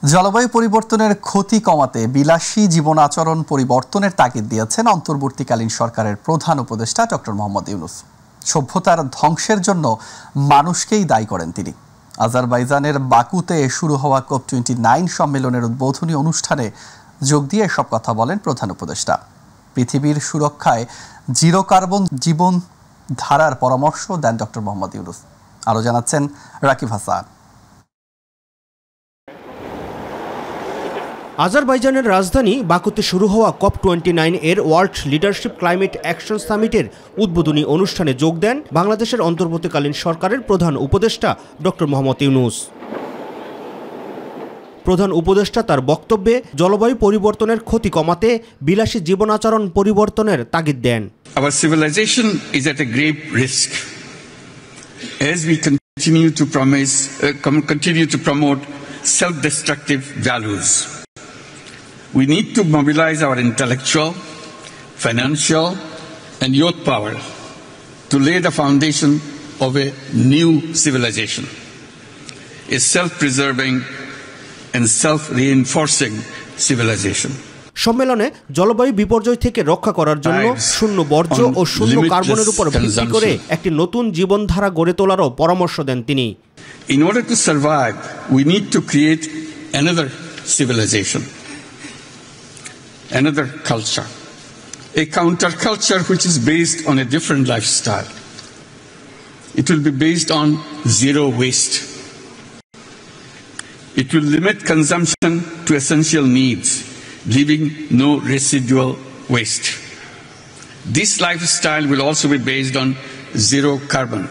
জলবায়ু পরিবর্তনের ক্ষতি কমাতে বিলাসী জীবন আচরণ পরিবর্তনের তাগিদ দিয়েছেন অন্তর্বর্তীকালীন সরকারের প্রধান উপদেষ্টা ডক্টর মোহাম্মদ ইউনূস। সভ্যতার ধ্বংসের জন্য মানুষকেই দায়ী করেন তিনি। আজারবাইজানের বাকুতে শুরু হওয়া COP29 সম্মেলনের উদ্বোধনী অনুষ্ঠানে যোগ দিয়ে সব কথা বলেন প্রধান উপদেষ্টা। পৃথিবীর সুরক্ষায় জিরো কার্বন জীবন ধারার পরামর্শ দেন ডক্টর মোহাম্মদ ইউনূস। আরও জানাচ্ছেন রাকিব হাসান। আজারবাইজানের রাজধানী বাকুতে শুরু হওয়া COP29 এর ওয়ার্ল্ড লিডারশিপ ক্লাইমেট অ্যাকশন সামিটের উদ্বোধনী অনুষ্ঠানে যোগ দেন বাংলাদেশের অন্তর্বর্তীকালীন সরকারের প্রধান উপদেষ্টা ডক্টর মোহাম্মদ ইউনূস। প্রধান উপদেষ্টা তার বক্তব্যে জলবায়ু পরিবর্তনের ক্ষতি কমাতে বিলাসী জীবনাচরণ পরিবর্তনের তাগিদ দেন। Our civilization is at a grave risk as we continue to promote self-destructive values. We need to mobilize our intellectual, financial, and youth power to lay the foundation of a new civilization, a self-preserving and self-reinforcing civilization. সম্মেলনে জলবায়ু বিপর্যয় থেকে রক্ষা করার জন্য শূন্য বর্জ্য ও শূন্য কার্বনের উপর ভিত্তি করে একটি নতুন জীবনধারা গড়ে তোলারও পরামর্শ দেন তিনি। In order to survive, we need to create another civilization, another culture, a counterculture which is based on a different lifestyle. It will be based on zero waste. It will limit consumption to essential needs, leaving no residual waste. This lifestyle will also be based on zero carbon.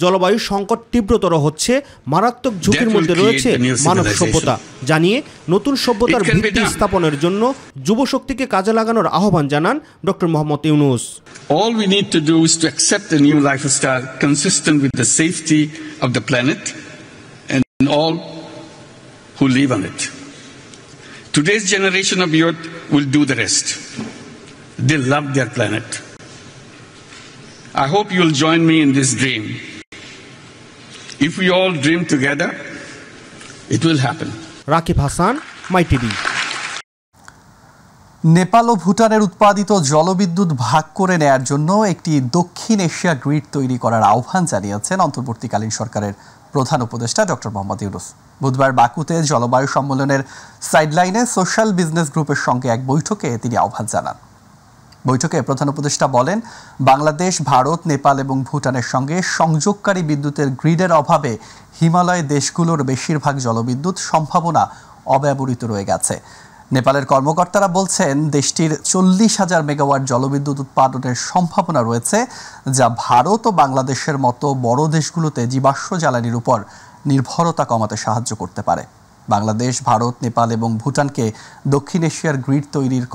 জলবায়ু সংকট তীব্রতর হচ্ছে, মারাত্মক ঝুঁকির মধ্যে রয়েছে মানব সভ্যতা জানিয়ে নতুন সভ্যতার ভিত্তি স্থাপনের জন্য যুবশক্তিকে কাজে লাগানোর আহ্বান জানান doctor Mohammad Yunus. All we need to do is to accept a new lifestyle consistent with the safety of the planet and all who live on it. Today's generation of youth will do the rest. They love their planet. I hope you will join me in this dream. If we all dream together, it will happen. Rakib Hasan, my TV. Nepal ও ভুটানের উৎপাদিত জলবিদ্যুৎ ভাগ করে নেয়ার জন্য একটি দক্ষিণ এশিয়া গ্রিড তৈরি করার আহ্বান জানিয়েছেন অন্তর্বর্তীকালীন সরকারের প্রধান উপদেষ্টা ডক্টর মোহাম্মদ ইউনূস। বুধবার বাকুতে জলবায়ু সম্মেলনের সাইডলাইনে সোশ্যাল বিজনেস গ্রুপের সঙ্গে এক বৈঠকে তিনি আহ্বান জানান। বৈঠকে প্রধান উপদেষ্টা বলেন, বাংলাদেশ, ভারত, নেপাল এবং ভুটানের সঙ্গে সংযোগকারী বিদ্যুতের গ্রিডের অভাবে হিমালয় দেশগুলোর বেশিরভাগ জলবিদ্যুৎ সম্ভাবনা অব্যবহৃত রয়ে গেছে। নেপালের কর্মকর্তারা বলছেন, দেশটির 40,000 মেগাওয়াট জলবিদ্যুৎ উৎপাদনের সম্ভাবনা রয়েছে, যা ভারত ও বাংলাদেশের মতো বড় দেশগুলোতে জীবাশ্ম জ্বালানির উপর নির্ভরতা কমাতে সাহায্য করতে পারে। বাংলাদেশ, ভারত, নেপাল এবং ভুটানকে দক্ষিণ এশিয়ার গ্রিড তৈরির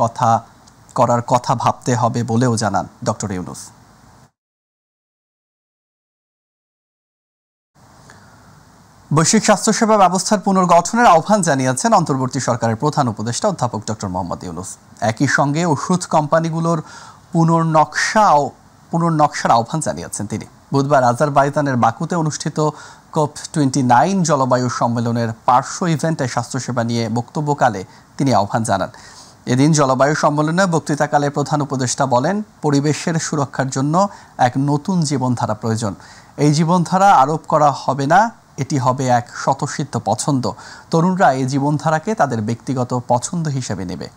করার কথা ভাবতে হবে বলেও জানান ডক্টর ইউনূস। বৈশ্বিক স্বাস্থ্যসেবা ব্যবস্থার পুনর্গঠনের আহ্বান জানিয়েছেন অন্তর্বর্তী সরকারের প্রধান উপদেষ্টা অধ্যাপক ডক্টর মোহাম্মদ ইউনূস। একই সঙ্গে ওষুধ কোম্পানিগুলোর পুনর্নকশার আহ্বান জানিয়েছেন তিনি। বুধবার আজারবাইজানের বাকুতে অনুষ্ঠিত COP29 জলবায়ু সম্মেলনের পার্শ্ব ইভেন্টে স্বাস্থ্যসেবা নিয়ে বক্তব্যকালে তিনি আহ্বান জানান। এদিন জলবায়ু সম্মেলনে বক্তৃতাকালে প্রধান উপদেষ্টা বলেন, পরিবেশের সুরক্ষার জন্য এক নতুন জীবনধারা প্রয়োজন। এই জীবনধারা আরোপ করা হবে না, এটি হবে এক স্বতঃসিদ্ধ পছন্দ। তরুণরা এই জীবনধারাকে তাদের ব্যক্তিগত পছন্দ হিসেবে নেবে।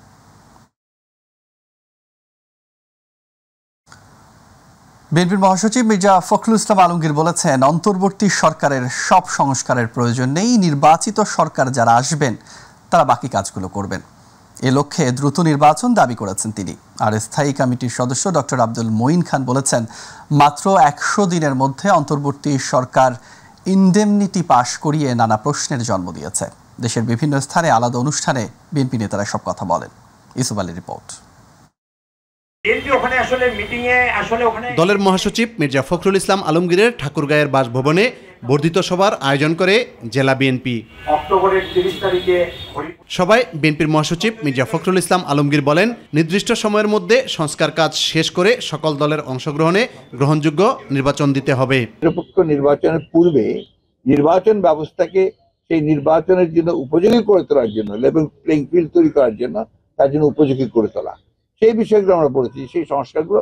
বিএনপির মহাসচিব মির্জা ফখরুল ইসলাম আলমগীর বলেছেন, অন্তর্বর্তী সরকারের সব সংস্কারের প্রয়োজন নেই। নির্বাচিত সরকার যারা আসবেন তারা বাকি কাজগুলো করবেন। এ লক্ষ্যে দ্রুত নির্বাচন দাবি করেছেন তিনি। আর স্থায়ী কমিটির সদস্য ডক্টর আব্দুল মঈন খান বলেছেন, মাত্র 100 দিনের মধ্যে অন্তর্বর্তী সরকার ইনডেমনিটি পাশ করিয়ে নানা প্রশ্নের জন্ম দিয়েছে। দেশের বিভিন্ন স্থানে আলাদা অনুষ্ঠানে বিএনপি নেতারা সব কথা বলেন। ইউসুফ আলীর রিপোর্ট। দলের মহাসচিব মির্জা ফখরুল ইসলাম আলমগীরের ঠাকুরগাঁয়ের বাসভবনে বর্ধিত সভার আয়োজন করে জেলা বিএনপি। অক্টোবরের 30 তারিখে সভায় বিএনপির মহাসচিব মির্জা ফখরুল ইসলাম আলমগীর বলেন, নির্দিষ্ট সময়ের মধ্যে সংস্কার কাজ শেষ করে সকল দলের অংশগ্রহণে গ্রহণযোগ্য নির্বাচন দিতে হবে। নিরপেক্ষ নির্বাচনের পূর্বে নির্বাচন ব্যবস্থাকে সেই নির্বাচনের জন্য উপযোগী করে তোলার জন্য, লেভেল প্লেইং ফিল্ড তৈরি করার জন্য, তার জন্য উপযোগী করে তোলা, সেই বিষয়গুলো আমরা বলেছি। সেই সংস্কারগুলো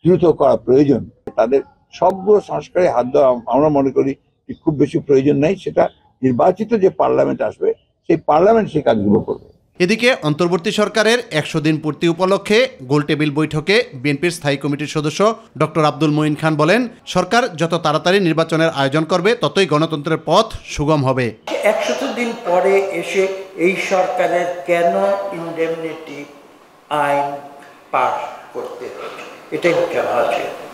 দ্রুত করা প্রয়োজন। তাদের সবগুলো সংস্কারে হাত দেওয়া আমরা মনে করি খুব বেশি প্রয়োজন নেই। সেটা নির্বাচিত যে পার্লামেন্ট আসবে সেই পার্লামেন্ট সেই কাজগুলো করবে। এদিকে অন্তর্বর্তী সরকারের 100 দিন পূর্তি উপলক্ষে গোলটেবিল বৈঠকে বিএনপির স্থায়ী কমিটির সদস্য ডক্টর আব্দুল মঈন খান বলেন, সরকার যত তাড়াতাড়ি নির্বাচনের আয়োজন করবে ততই গণতন্ত্রের পথ সুগম হবে। 100 দিন পরে এসে এই সরকারের কেন ইনডেমনিটি আইন পাস করতে হবে, এটাই হচ্ছে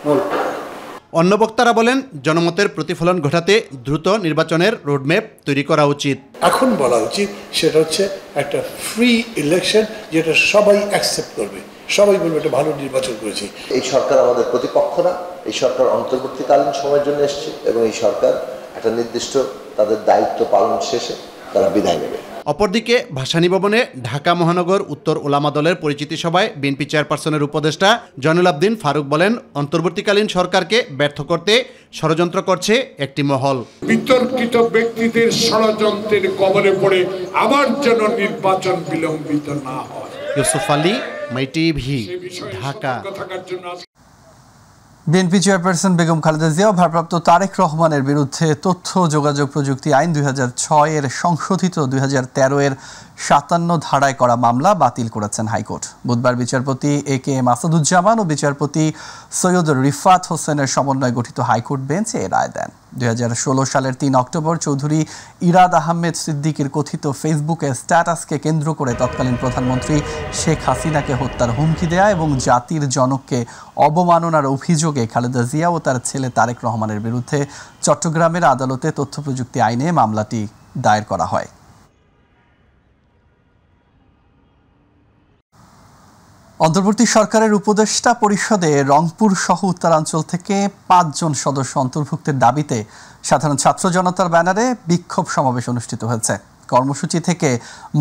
মূল। অন্য বক্তারা বলেন, জনমতের প্রতিফলন ঘটাতে দ্রুত নির্বাচনের রোডম্যাপ তৈরি করা উচিত। এখন বলা উচিত সেটা হচ্ছে একটা ফ্রি ইলেকশন, যেটা সবাই অ্যাকসেপ্ট করবে, সবাই বলবে এটা ভালো নির্বাচন করেছি। এই সরকার আমাদের প্রতিপক্ষ না, এই সরকার অন্তর্বর্তীকালীন সময়ের জন্য এসেছে এবং এই সরকার একটা নির্দিষ্ট তাদের দায়িত্ব পালন শেষে তারা বিদায় নেবে। অপরদিকে ভাসানী ভবনে ঢাকা মহানগর উত্তর ওলামা দলের পরিচিতি সভায় বিএনপি চেয়ারপারসনের উপদেষ্টা জয়নুল আবদিন ফারুক বলেন, অন্তর্বর্তীকালীন সরকারকে ব্যর্থ করতে ষড়যন্ত্র করছে একটি মহল। বিতর্কিত ব্যক্তিদের ষড়যন্ত্রের কবলে পড়ে আবার যেন নির্বাচন বিলম্বিত না হয়। Yusuf Ali, my TV, Dhaka. BNP chairperson Begum Khaleda Zia ও ভারপ্রাপ্ত তারেক রহমানের বিরুদ্ধে তথ্য যোগাযোগ প্রযুক্তি আইন 2006 এর সংশোধিত 2013 এর 57 ধারায় করা মামলা বাতিল করেছেন হাইকোর্ট। বুধবার বিচারপতি এ.কে.এম. আসাদুজ্জামান ও বিচারপতি সৈয়দ রিফাত হোসেনের সমন্বয়ে গঠিত হাইকোর্ট বেঞ্চ এ রায় দেন। 2016 সালের 3 অক্টোবর চৌধুরী ইরাদ আহমেদ সিদ্দিকীর কথিত ফেসবুকে স্ট্যাটাসকে কেন্দ্র করে তৎকালীন প্রধানমন্ত্রী শেখ হাসিনাকে হত্যার হুমকি দেয়া এবং জাতির জনককে অবমাননার অভিযোগে খালেদা জিয়া ও তার ছেলে তারেক রহমানের বিরুদ্ধে চট্টগ্রামের আদালতে তথ্য প্রযুক্তি আইনে মামলাটি দায়ের করা হয়। অন্তর্বর্তী সরকারের উপদেষ্টা পরিষদে রংপুর সহ উত্তরাঞ্চল থেকে 5 জন সদস্য অন্তর্ভুক্তের দাবিতে সাধারণ ছাত্র জনতার ব্যানারে বিক্ষোভ সমাবেশ অনুষ্ঠিত হয়েছে। কর্মসূচি থেকে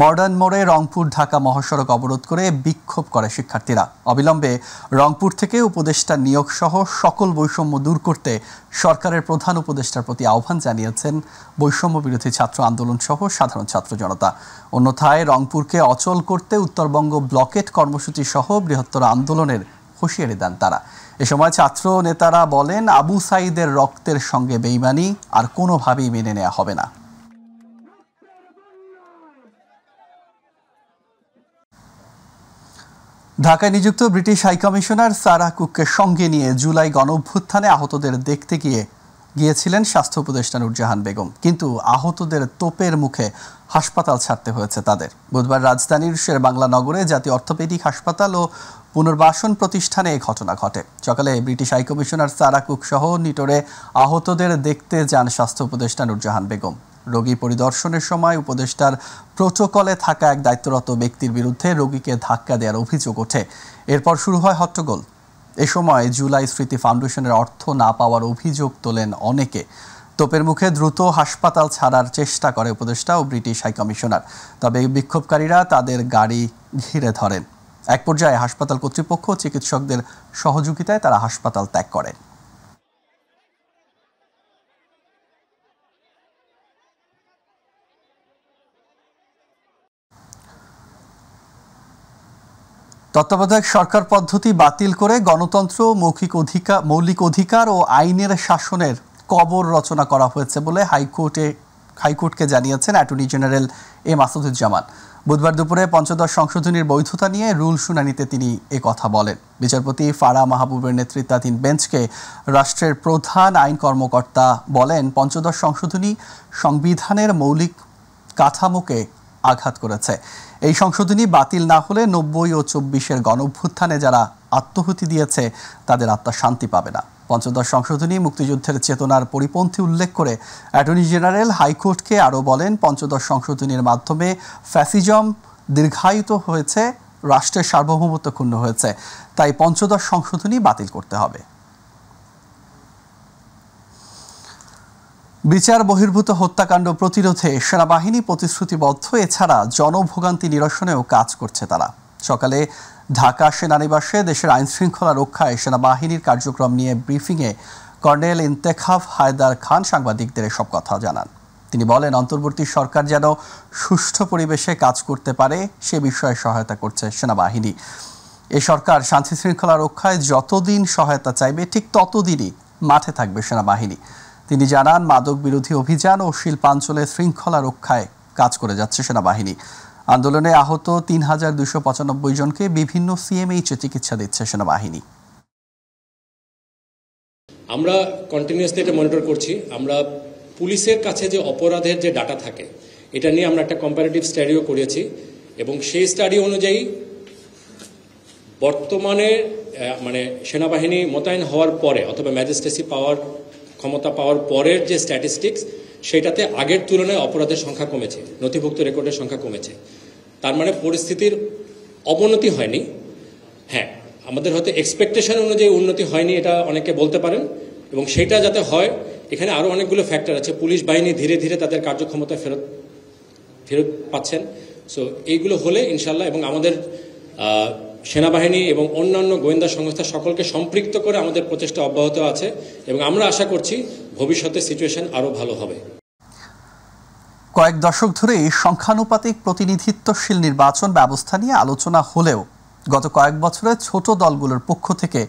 মডার্ন মোড়ে রংপুর ঢাকা মহাসড়ক অবরোধ করে বিক্ষোভ করে শিক্ষার্থীরা। অবিলম্বে রংপুর থেকে উপদেষ্টা নিয়োগ সহ সকল বৈষম্য দূর করতে সরকারের প্রধান উপদেষ্টার প্রতি আহ্বান জানিয়েছেন বৈষম্য বিরোধী ছাত্র আন্দোলন সহ সাধারণ ছাত্র জনতা। অন্যথায় রংপুরকে অচল করতে উত্তরবঙ্গ ব্লকেট কর্মসূচি সহ বৃহত্তর আন্দোলনের হুঁশিয়ারি দেন তারা। এ সময় ছাত্র নেতারা বলেন, আবু সাঈদের রক্তের সঙ্গে বেইমানি আর কোনোভাবেই মেনে নেওয়া হবে না। ঢাকায় নিযুক্ত ব্রিটিশ হাইকমিশনার সারাহ কুককে সঙ্গে নিয়ে জুলাই গণঅভ্যুত্থানে আহতদের দেখতে গিয়েছিলেন স্বাস্থ্য উপদেষ্টা নূরজাহান বেগম, কিন্তু আহতদের তোপের মুখে হাসপাতাল ছাড়তে হয়েছে তাদের। বুধবার রাজধানীর শেরেবাংলা নগরে জাতীয় অর্থোপেডিক হাসপাতাল ও পুনর্বাসন প্রতিষ্ঠানে এই ঘটনা ঘটে। সকালে ব্রিটিশ হাইকমিশনার সারাহ কুক সহ নিটোরে আহতদের দেখতে যান স্বাস্থ্য উপদেষ্টা নূরজাহান বেগম। রোগী পরিদর্শনের সময় উপদেষ্টার প্রোটোকলে থাকা এক দায়িত্বরত ব্যক্তির বিরুদ্ধে রোগীকে ধাক্কা দেওয়ার অভিযোগ ওঠে। এরপর শুরু হয় হট্টগোল। এ সময় জুলাই স্মৃতি ফাউন্ডেশনের অর্থ না পাওয়ার অভিযোগ তোলেন অনেকে। তোপের মুখে দ্রুত হাসপাতাল ছাড়ার চেষ্টা করে উপদেষ্টা ও ব্রিটিশ হাইকমিশনার, তবে বিক্ষোভকারীরা তাদের গাড়ি ঘিরে ধরেন। এক পর্যায়ে হাসপাতাল কর্তৃপক্ষ ও চিকিৎসকদের সহযোগিতায় তারা হাসপাতাল ত্যাগ করে। তত্ত্বাবধায়ক সরকার পদ্ধতি বাতিল করে গণতন্ত্র, মৌলিক অধিকার ও আইনের শাসনের কবর রচনা করা হয়েছে বলে হাইকোর্টকে জানিয়েছেন অ্যাটর্নি জেনারেল এম আসাদুজ্জামান। বুধবার দুপুরে পঞ্চদশ সংশোধনীর বৈধতা নিয়ে রুল শুনানিতে তিনি কথা বলেন। বিচারপতি ফারা মাহবুবের নেতৃত্বাধীন বেঞ্চকে রাষ্ট্রের প্রধান আইন কর্মকর্তা বলেন, পঞ্চদশ সংশোধনী সংবিধানের মৌলিক কাঠামোকে আঘাত করেছে। এই সংশোধনী বাতিল না হলে 90 ও 24-এর গণঅভ্যুত্থানে যারা আত্মহুতি দিয়েছে তাদের আত্মা শান্তি পাবে না। পঞ্চদশ সংশোধনী মুক্তিযুদ্ধের চেতনার পরিপন্থী উল্লেখ করে অ্যাটর্নি জেনারেল হাইকোর্টকে আরও বলেন, পঞ্চদশ সংশোধনীর মাধ্যমে ফ্যাসিজম দীর্ঘায়িত হয়েছে, রাষ্ট্রের সার্বভৌমত্ব ক্ষুণ্ণ হয়েছে, তাই পঞ্চদশ সংশোধনী বাতিল করতে হবে। বিচার বহির্ভূত হত্যাকাণ্ড প্রতিরোধে সেনাবাহিনী প্রতিশ্রুতিবদ্ধ, এছাড়া জনভোগান্তি নিরসনেও কাজ করছে তারা। সকালে ঢাকা সেনানিবাসে দেশের আইনশৃঙ্খলা রক্ষায় সেনাবাহিনীর কার্যক্রম নিয়ে ব্রিফিংয়ে কর্নেল ইন্তেখাব হায়দার খান সাংবাদিকদের এসব কথা জানান। তিনি বলেন, অন্তর্বর্তী সরকার যেন সুষ্ঠু পরিবেশে কাজ করতে পারে সে বিষয়ে সহায়তা করছে সেনাবাহিনী। এই সরকার শান্তি শৃঙ্খলা রক্ষায় যতদিন সহায়তা চাইবে ঠিক ততদিনই মাঠে থাকবে সেনাবাহিনী। তিনি জানান, মাদক বিরোধী অভিযান ও শিল্পাঞ্চলে শৃঙ্খলা রক্ষায় কাজ করে যাচ্ছে সেনাবাহিনী। আন্দোলনে আহত ৩,২৯৫ জনকে বিভিন্ন সিএমএইচে চিকিৎসা দিচ্ছে সেনাবাহিনী। আমরা কন্টিনিউয়াসলি এটা মনিটর করছি। আমরা পুলিশের কাছে যে অপরাধের যে ডাটা থাকে এটা নিয়ে আমরা একটা কম্পারেটিভ স্টাডিও করেছি এবং সেই স্টাডি অনুযায়ী বর্তমানে মানে সেনাবাহিনী মোতায়েন হওয়ার পরে অথবা ম্যাজিস্ট্রেসি ক্ষমতা পাওয়ার পরের যে স্ট্যাটিস্টিক্স সেটাতে আগের তুলনায় অপরাধের সংখ্যা কমেছে, নথিভুক্ত রেকর্ডের সংখ্যা কমেছে। তার মানে পরিস্থিতির অবনতি হয়নি। হ্যাঁ, আমাদের হয়তো এক্সপেকটেশন অনুযায়ী উন্নতি হয়নি, এটা অনেকে বলতে পারেন, এবং সেটা যাতে হয় এখানে আরও অনেকগুলো ফ্যাক্টর আছে। পুলিশ বাহিনী ধীরে ধীরে তাদের কার্যক্ষমতা ফেরত পাচ্ছেন। সো এইগুলো হলে ইনশাল্লাহ, এবং আমাদের সেনাবাহিনী এবং অন্যান্য গোয়েন্দা সংস্থা সকলকে সম্পৃক্ত করে আমাদের প্রচেষ্টা অব্যাহত আছে এবং আমরা আশা করছি ভবিষ্যতে সিচুয়েশন আরও ভালো হবে। কয়েক দশক ধরে সংখ্যানুপাতিক প্রতিনিধিত্বশীল নির্বাচন ব্যবস্থা নিয়ে আলোচনা হলেও গত কয়েক বছরে ছোট দলগুলোর পক্ষ থেকে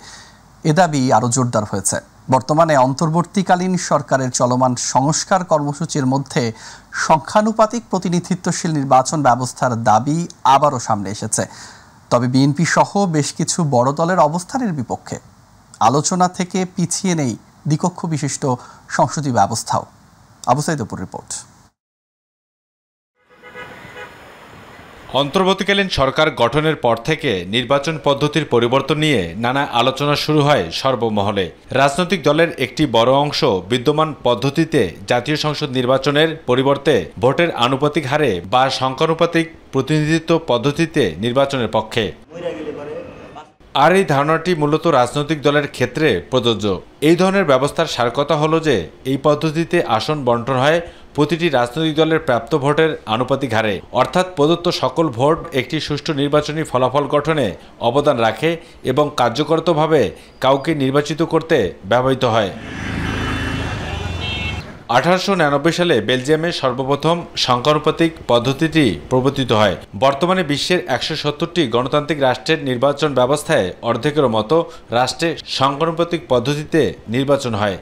এ দাবি আরও জোরদার হয়েছে। বর্তমানে অন্তর্বর্তীকালীন সরকারের চলমান সংস্কার কর্মসূচির মধ্যে সংখ্যানুপাতিক প্রতিনিধিত্বশীল নির্বাচন ব্যবস্থার দাবি আবারও সামনে এসেছে। তবে বিএনপি সহ বেশ কিছু বড় দলের অবস্থানের বিপক্ষে। আলোচনা থেকে পিছিয়ে নেই দ্বিকক্ষ বিশিষ্ট সংসদীয় ব্যবস্থাও। আবু সাইদপুর রিপোর্ট। অন্তর্বর্তীকালীন সরকার গঠনের পর থেকে নির্বাচন পদ্ধতির পরিবর্তন নিয়ে নানা আলোচনা শুরু হয় সর্বমহলে। রাজনৈতিক দলের একটি বড় অংশ বিদ্যমান পদ্ধতিতে জাতীয় সংসদ নির্বাচনের পরিবর্তে ভোটের আনুপাতিক হারে বা সংখ্যানুপাতিক প্রতিনিধিত্ব পদ্ধতিতে নির্বাচনের পক্ষে। আর এই ধারণাটি মূলত রাজনৈতিক দলের ক্ষেত্রে প্রযোজ্য। এই ধরনের ব্যবস্থার সার কথা হলো যে এই পদ্ধতিতে আসন বণ্টন হয় প্রতিটি রাজনৈতিক দলের প্রাপ্ত ভোটের আনুপাতিক হারে, অর্থাৎ প্রদত্ত সকল ভোট একটি সুষ্ঠু নির্বাচনী ফলাফল গঠনে অবদান রাখে এবং কার্যকরভাবে কাউকে নির্বাচিত করতে ব্যবহৃত হয়। 1899 সালে বেলজিয়ামে সর্বপ্রথম সংখ্যানুপাতিক পদ্ধতিটি প্রবর্তিত হয়। বর্তমানে বিশ্বের 170টি গণতান্ত্রিক রাষ্ট্রের নির্বাচন ব্যবস্থায় অর্ধেকেরও মতো রাষ্ট্রে সংখ্যানুপাতিক পদ্ধতিতে নির্বাচন হয়।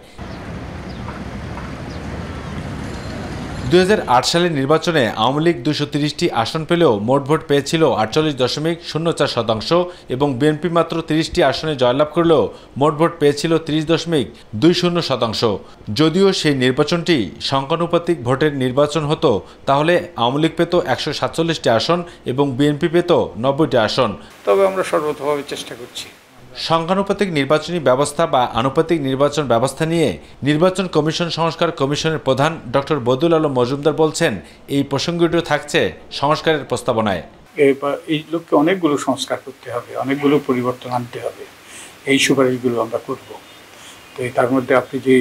2008 সালের নির্বাচনে আওয়ামী লীগ 230টি আসন পেলেও মোট ভোট পেয়েছিল 48.04% এবং বিএনপি মাত্র 30টি আসনে জয়লাভ করলেও মোট ভোট পেয়েছিল 30.20%। যদিও সেই নির্বাচনটি সংখ্যানুপাতিক ভোটের নির্বাচন হতো তাহলে আওয়ামী লীগ পেত 147টি আসন এবং বিএনপি পেত 90টি আসন। তবে আমরা সর্বতভাবে চেষ্টা করছি। সংখ্যানুপাতিক নির্বাচনী ব্যবস্থা বা আনুপাতিক নির্বাচন ব্যবস্থা নিয়ে নির্বাচন কমিশন সংস্কার কমিশনের প্রধান ডক্টর বদিউল আলম মজুমদার বলছেন, এই প্রসঙ্গটিও থাকছে সংস্কারের প্রস্তাবনায়। এই লোককে অনেকগুলো সংস্কার করতে হবে, অনেকগুলো পরিবর্তন আনতে হবে, এই সুপারিশগুলো আমরা করব। তো তার মধ্যে আপনি যে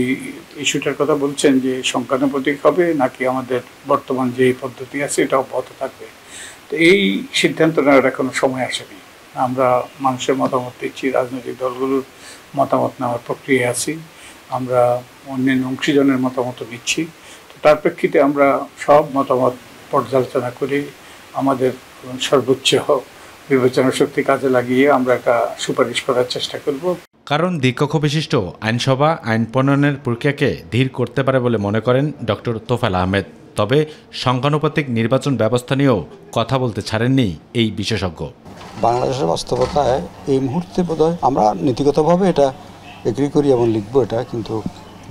ইস্যুটার কথা বলছেন যে সংখ্যানুপাতিক হবে নাকি আমাদের বর্তমান যে পদ্ধতি আছে এটা অব্যাহত থাকবে, তো এই সিদ্ধান্ত নেওয়ার এখনো সময় আসেনি। আমরা মানুষের মতামত দিচ্ছি, রাজনৈতিক দলগুলোর মতামত নেওয়ার প্রক্রিয়া আছি, আমরা অন্যান্য অংশীজনের মতামত নিচ্ছি। তো তার প্রেক্ষিতে আমরা সব মতামত পর্যালোচনা করে আমাদের সর্বোচ্চ বিবেচনা শক্তি কাজে লাগিয়ে আমরা একটা সুপারিশ করার চেষ্টা করব। কারণ দ্বিকক্ষ বিশিষ্ট আইনসভা আইন প্রণয়নের প্রক্রিয়াকে ধীর করতে পারে বলে মনে করেন ডক্টর তোফায়েল আহমেদ। তবে সংখ্যানুপাতিক নির্বাচন ব্যবস্থা নিয়েও কথা বলতে ছাড়েননি এই বিশেষজ্ঞ। বাংলাদেশের বাস্তবতায় এই মুহূর্তে বোধহয় আমরা নীতিগতভাবে এটা এগ্রি করি এবং লিখব এটা, কিন্তু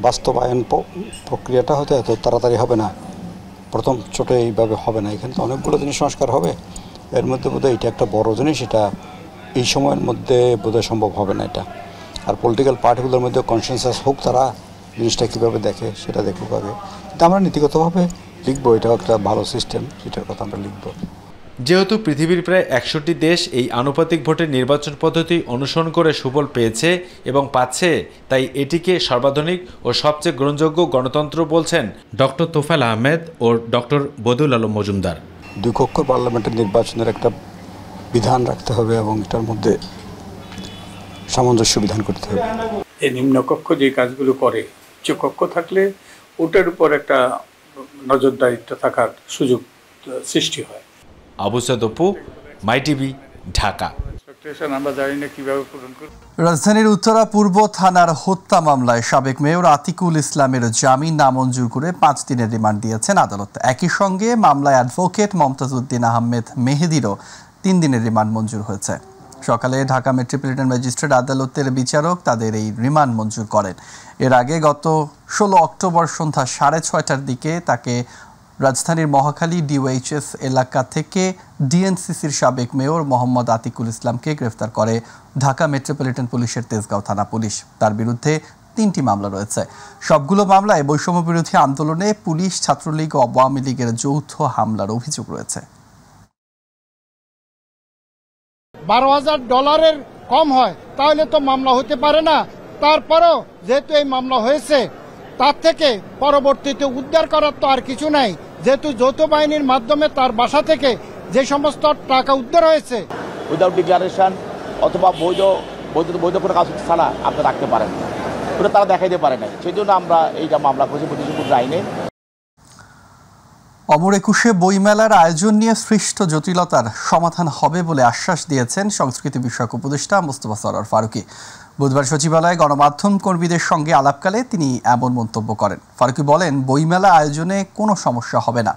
বাস্তবায়ন প্রক্রিয়াটা হয়তো এত তাড়াতাড়ি হবে না, প্রথম ছোটো এইভাবে হবে না। এখানে তো অনেকগুলো জিনিস সংস্কার হবে, এর মধ্যে বোধহয় এটা একটা বড় জিনিস, এটা এই সময়ের মধ্যে বোধহয় সম্ভব হবে না এটা। আর পলিটিক্যাল পার্টিগুলোর মধ্যে কনসেনসাস হোক, তারা জিনিসটা কীভাবে দেখে সেটা দেখুক আগে, কিন্তু আমরা নীতিগতভাবে লিখবো, এটাও একটা ভালো সিস্টেম, সেটার কথা আমরা লিখবো। যেহেতু পৃথিবীর প্রায় 100টি দেশ এই আনুপাতিক ভোটের নির্বাচন পদ্ধতি অনুসরণ করে সুফল পেয়েছে এবং পাচ্ছে, তাই এটিকে সর্বাধুনিক ও সবচেয়ে গ্রহণযোগ্য গণতন্ত্র বলছেন ডক্টর তোফায়েল আহমেদ ও ডক্টর বদিউল আলম মজুমদার। দুই কক্ষ পার্লামেন্টের নির্বাচনের একটা বিধান রাখতে হবে এবং এটার মধ্যে সামঞ্জস্য বিধান করতে হবে। এই নিম্নকক্ষ যে কাজগুলো করে, উচ্চকক্ষ থাকলে ওটার উপর একটা নজরদারিতে থাকার সুযোগ সৃষ্টি হয়। আবু সাদ অপু, মাই টিভি, ঢাকা। আমরা জানি না কিভাবে পূরণ করব। রাজধানীর উত্তরা পূর্ব থানার হত্যা মামলায় সাবেক মেয়র আতিকুল ইসলামের জামিন নামঞ্জুর করে 5 দিনের রিমান্ড দিয়েছেন আদালত। একই সঙ্গে মামলায় অ্যাডভোকেট মমতাজ উদ্দিন আহমেদ মেহেদিরও 3 দিনের রিমান্ড মঞ্জুর হয়েছে। সকালে ঢাকা মেট্রোপলিটন ম্যাজিস্ট্রেট আদালতের বিচারক তাদের এই রিমান্ড মঞ্জুর করেন। এর আগে গত 16 অক্টোবর সন্ধ্যা 6:30টার দিকে তাকে রাজধানীর মহাখালী ডিওএইচএস এলাকা থেকে ডিএনসিসির সাবেক মেয়র মোহাম্মদ আতিকুল ইসলামকে গ্রেফতার করে ঢাকা মেট্রোপলিটন পুলিশের তেজগাঁও থানা পুলিশ। তার বিরুদ্ধে 3টি মামলা রয়েছে। সবগুলো মামলায় বৈষম্য বিরোধী আন্দোলনে পুলিশ, ছাত্রলীগ ও আওয়ামী লীগের যৌথ হামলার অভিযোগ রয়েছে। $12,000 কম হয় তাহলে তো মামলা হতে পারে না। তারপরও যেহেতু এই মামলা হয়েছে, তার থেকে পরবর্তীতে উদ্ধার করার তো আর কিছু নাই। যেহেতু যৌথ বাহিনীর মাধ্যমে তার বাসা থেকে যে সমস্ত টাকা উদ্ধার হয়েছে, উইদাউট ডিক্লারেশন অথবা বৈধ কোনো কাজ ছাড়া আপনি রাখতে পারেন না, ওটা তারা দেখাইতে পারে না। সেই জন্য আমরা এইটা মামলা করছি প্রতিশ্রুতি আইনে। অমর একুশে বইমেলার আয়োজন নিয়ে সৃষ্ট জটিলতার সমাধান হবে বলে আশ্বাস দিয়েছেন সংস্কৃতি বিষয়ক উপদেষ্টা মোস্তফা সরোয়ার ফারুকী। বুধবার সচিবালয়ে গণমাধ্যম কর্মীদের সঙ্গে আলাপকালে তিনি এমন মন্তব্য করেন। ফারুকী বলেন, বইমেলা আয়োজনে কোনো সমস্যা হবে না।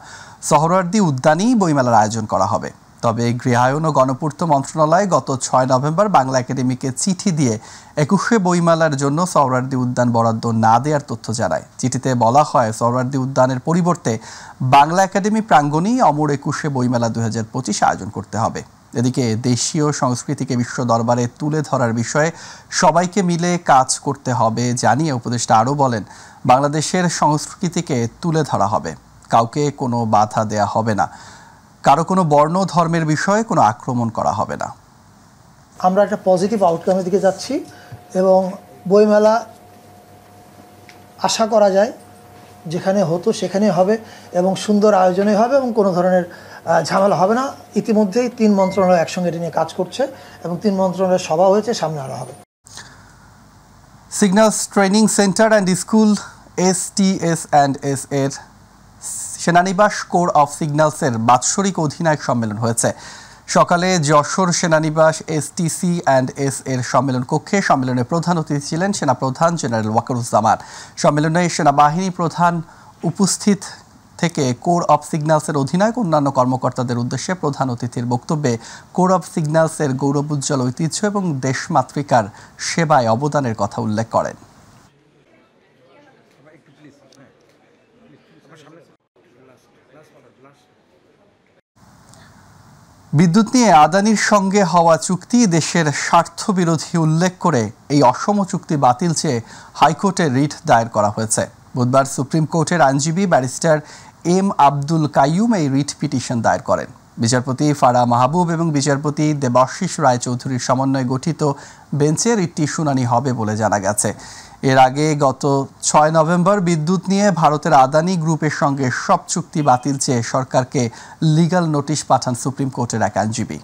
সোহরাওয়ার্দী উদ্যানেই বইমেলার আয়োজন করা হবে। তবে গৃহায়ন ও গণপূর্ত মন্ত্রণালয় গত 6 নভেম্বর বাংলা একাডেমিকে চিঠি দিয়ে একুশে বইমেলার জন্য সোহরাওয়ার্দী উদ্যান বরাদ্দ না দেওয়ার তথ্য জানায়। চিঠিতে বলা হয়, সোহরাওয়ার্দী উদ্যানের পরিবর্তে বাংলা একাডেমি প্রাঙ্গণেই অমর একুশে বইমেলা 2025 আয়োজন করতে হবে। এদিকে দেশীয় সংস্কৃতিকে বিশ্ব দরবারে তুলে ধরার বিষয়ে সবাইকে মিলে কাজ করতে হবে জানিয়ে উপদেষ্টা আরও বলেন, বাংলাদেশের সংস্কৃতিকে তুলে ধরা হবে, কাউকে কোনো বাধা দেয়া হবে না, কারো কোনো বর্ণ ধর্মের বিষয়ে কোনো আক্রমণ করা হবে না। আমরা একটা পজিটিভ আউটকামের দিকে যাচ্ছি এবং বইমেলা আশা করা যায় যেখানে হতো সেখানে হবে এবং সুন্দর আয়োজনে হবে এবং কোনো ধরনের ঝামেলা হবে না। ইতিমধ্যেই 3 মন্ত্রণালয় একসঙ্গে এটা নিয়ে কাজ করছে এবং 3 মন্ত্রণালয়ের সভা হয়েছে, সামনে আরও হবে। Signals training centre and school STS&S এর সেনানিবাস কোর অফ সিগন্যালসের বাৎসরিক অধিনায়ক সম্মেলন হয়েছে। সকালে যশোর সেনানিবাস STC&S এর সম্মেলন কক্ষে সম্মেলনে প্রধান অতিথি ছিলেন সেনাপ্রধান জেনারেল ওয়াকারুজ্জামান। সম্মেলনে সেনাবাহিনী প্রধান উপস্থিত থেকে কোর অফ সিগন্যালসের অধিনায়ক অন্যান্য কর্মকর্তাদের উদ্দেশ্যে প্রধান অতিথির বক্তব্যে কোর অফ সিগন্যালসের গৌরবোজ্জ্বল ঐতিহ্য এবং দেশমাতৃকার সেবায় অবদানের কথা উল্লেখ করেন। বিদ্যুৎ নিয়ে আদানির সঙ্গে হওয়া চুক্তি দেশের স্বার্থবিরোধী উল্লেখ করে এই অসম চুক্তি বাতিল চেয়ে হাইকোর্টে রিট দায়ের করা হয়েছে। বুধবার সুপ্রিম কোর্টের আইনজীবী ব্যারিস্টার M আব্দুল কাইয়ুম এই রিট পিটিশন দায়ের করেন। বিচারপতি ফারা মাহবুব এবং বিচারপতি দেবাশিস রায়চৌধুরীর সমন্বয়ে গঠিত বেঞ্চে রিটটি শুনানি হবে বলে জানা গেছে। এর আগে গত 6 নভেম্বর বিদ্যুৎ নিয়ে ভারতের আদানি গ্রুপের সঙ্গে সব চুক্তি বাতিল চেয়ে সরকারকে লিগ্যাল নোটিশ পাঠান সুপ্রিম কোর্টের এক আইনজীবী।